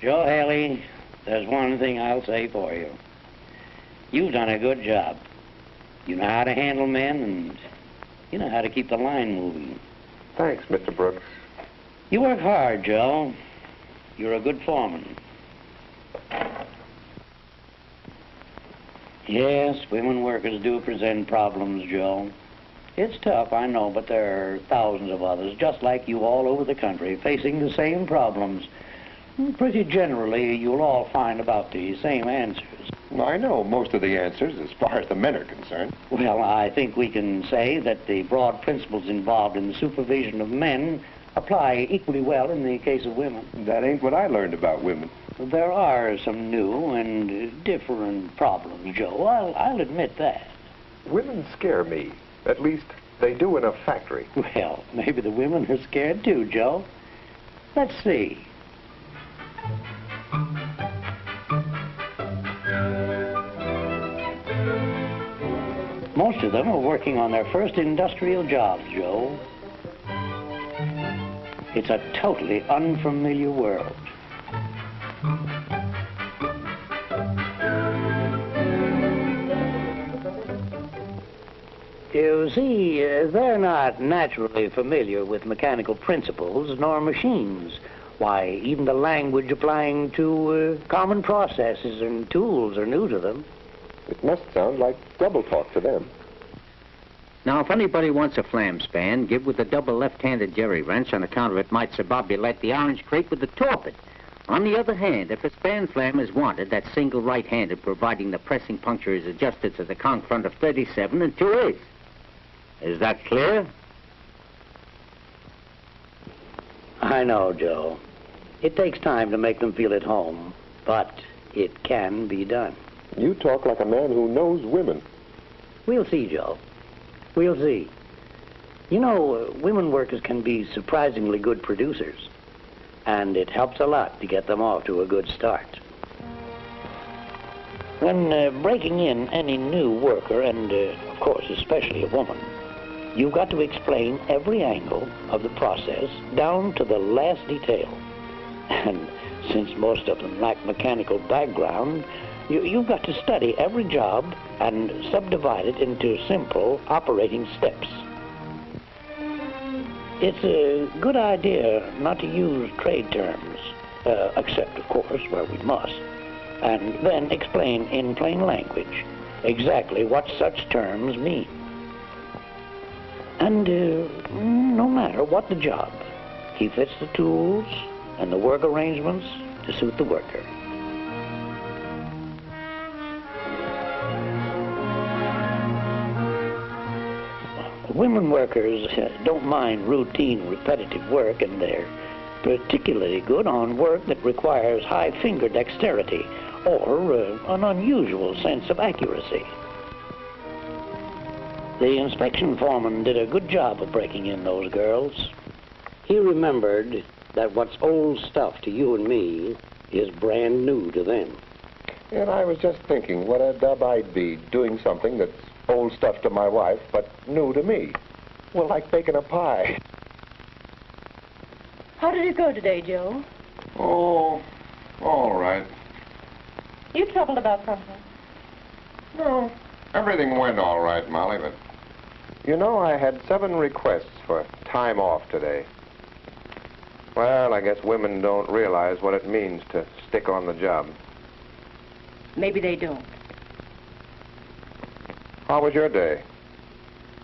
Joe Haley, there's one thing I'll say for you. You've done a good job. You know how to handle men, and you know how to keep the line moving. Thanks, Mr. Brooks. You work hard, Joe. You're a good foreman. Yes, women workers do present problems, Joe. It's tough, I know, but there are thousands of others, just like you all over the country, facing the same problems. Pretty generally, you'll all find about the same answers. Well, I know most of the answers as far as the men are concerned. Well, I think we can say that the broad principles involved in the supervision of men apply equally well in the case of women. That ain't what I learned about women. There are some new and different problems, Joe. I'll admit that. Women scare me. At least, they do in a factory. Well, maybe the women are scared too, Joe. Let's see. Most of them are working on their first industrial jobs, Joe. It's a totally unfamiliar world. You see, they're not naturally familiar with mechanical principles nor machines. Why, even the language applying to common processes and tools are new to them. It must sound like double talk to them. Now, if anybody wants a flam span, give with a double left-handed jerry wrench on account of it might subobulate the orange crate with the torpid. On the other hand, if a span flam is wanted, that's single right-handed, providing the pressing puncture is adjusted to the conch front of 37 and 2/8. Is that clear? I know, Joe. It takes time to make them feel at home, but it can be done. You talk like a man who knows women. We'll see, Joe. We'll see. You know, women workers can be surprisingly good producers, and it helps a lot to get them off to a good start. When breaking in any new worker, and of course especially a woman, you've got to explain every angle of the process down to the last detail. And since most of them lack mechanical background, you've got to study every job and subdivide it into simple operating steps. It's a good idea not to use trade terms, except, of course, where we must, and then explain in plain language exactly what such terms mean. And no matter what the job, he fits the tools and the work arrangements to suit the worker. Women workers don't mind routine, repetitive work, and they're particularly good on work that requires high finger dexterity or an unusual sense of accuracy. The inspection foreman did a good job of breaking in those girls. He remembered that what's old stuff to you and me is brand new to them. And I was just thinking what a dub I'd be doing something that's old stuff to my wife, but new to me. Well, like baking a pie. How did it go today, Joe? Oh, all right. You troubled about something? No, everything went all right, Molly, but... You know, I had 7 requests for time off today. Well, I guess women don't realize what it means to stick on the job. Maybe they don't. How was your day?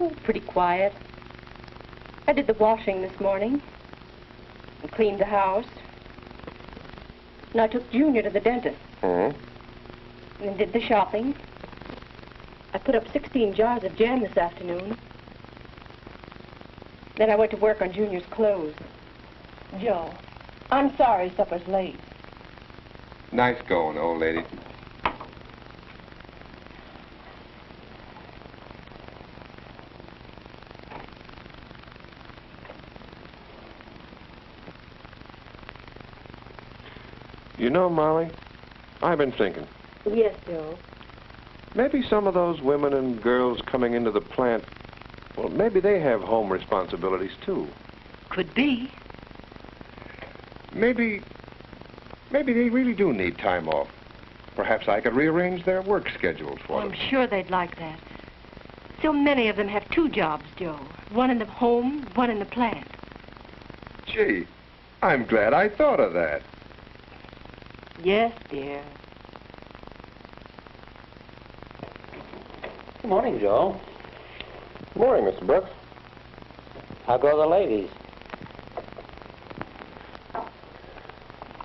Oh, pretty quiet. I did the washing this morning and cleaned the house. And I took Junior to the dentist. Mm-hmm. And did the shopping. I put up 16 jars of jam this afternoon. Then I went to work on Junior's clothes. Joe, I'm sorry supper's late. Nice going, old lady. You know, Molly, I've been thinking. Yes, Joe. Maybe some of those women and girls coming into the plant, well, maybe they have home responsibilities, too. Could be. Maybe Maybe they really do need time off. Perhaps I could rearrange their work schedules for them. I'm sure they'd like that. So many of them have 2 jobs, Joe. One in the home, one in the plant. Gee, I'm glad I thought of that. Yes, dear. Good morning, Joe. Morning, Mr. Brooks. How go the ladies?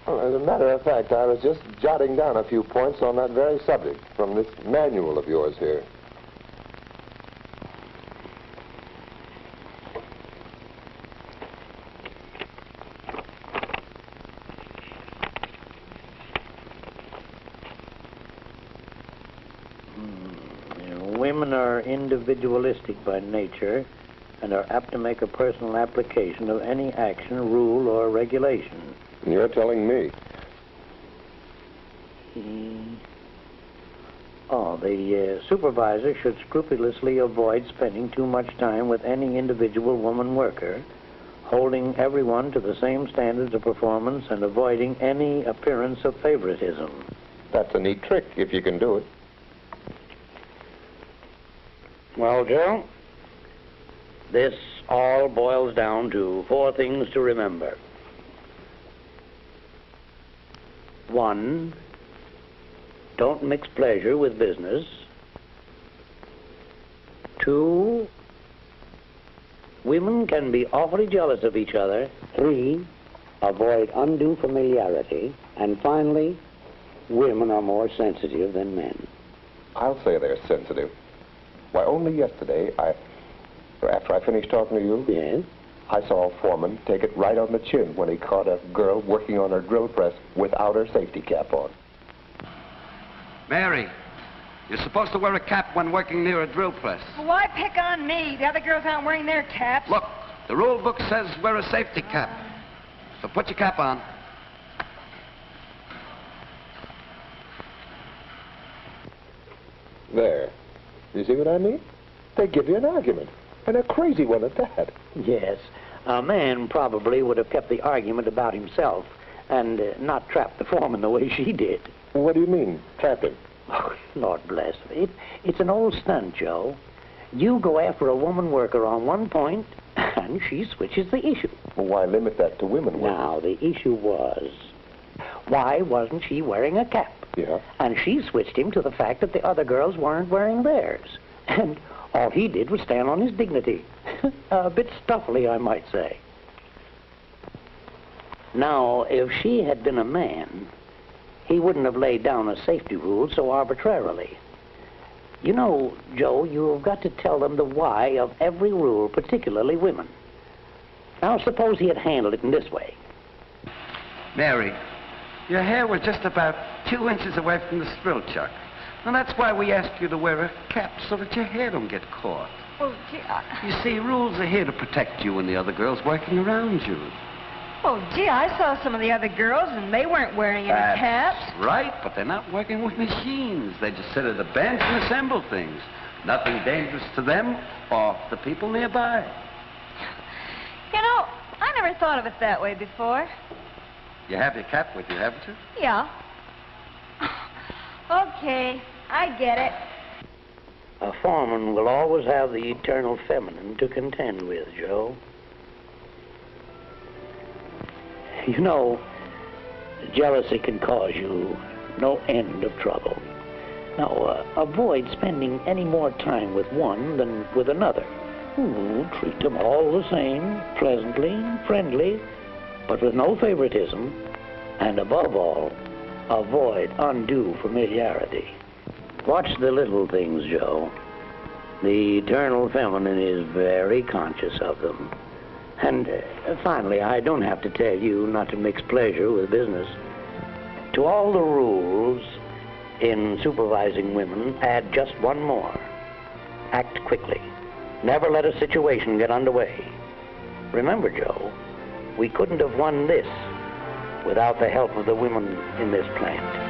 Well, as a matter of fact, I was just jotting down a few points on that very subject from this manual of yours here. Women are individualistic by nature and are apt to make a personal application of any action, rule, or regulation. You're telling me. The supervisor should scrupulously avoid spending too much time with any individual woman worker, holding everyone to the same standards of performance and avoiding any appearance of favoritism. That's a neat trick, if you can do it. Well, Joe, this all boils down to 4 things to remember. 1, don't mix pleasure with business. 2, women can be awfully jealous of each other. 3, avoid undue familiarity. And finally, women are more sensitive than men. I'll say they're sensitive. Why, only yesterday, after I finished talking to you, Yes? I saw a foreman take it right on the chin when he caught a girl working on her drill press without her safety cap on. Mary, you're supposed to wear a cap when working near a drill press. Well, why pick on me? The other girls aren't wearing their caps. Look, the rule book says wear a safety cap. So put your cap on. There. You see what I mean? They give you an argument, and a crazy one at that. Yes. A man probably would have kept the argument about himself and not trapped the foreman the way she did. What do you mean, trapping? Oh, Lord bless her. It's an old stunt, Joe. You go after a woman worker on one point, and she switches the issue. Well, why limit that to women workers? Now, the issue was, why wasn't she wearing a cap? Yeah. And she switched him to the fact that the other girls weren't wearing theirs. And all he did was stand on his dignity. A bit stuffily, I might say. Now, if she had been a man, he wouldn't have laid down a safety rule so arbitrarily. You know, Joe, you've got to tell them the why of every rule, particularly women. Now, suppose he had handled it in this way. Mary, your hair was just about 2 inches away from the spill chuck. And that's why we asked you to wear a cap, so that your hair don't get caught. Oh, gee, You see, rules are here to protect you and the other girls working around you. I saw some of the other girls, and they weren't wearing any caps. That's right, but they're not working with machines. They just sit at a bench and assemble things. Nothing dangerous to them or the people nearby. You know, I never thought of it that way before. You have your cap with you, haven't you? Yeah. Okay, I get it. A foreman will always have the eternal feminine to contend with, Joe. You know, jealousy can cause you no end of trouble. Now, avoid spending any more time with one than with another. Treat them all the same, pleasantly and friendly, but with no favoritism. And above all, avoid undue familiarity. Watch the little things, Joe. The eternal feminine is very conscious of them. And finally, I don't have to tell you not to mix pleasure with business. To all the rules in supervising women, add just one more. Act quickly. Never let a situation get underway. Remember, Joe, we couldn't have won this without the help of the women in this plant.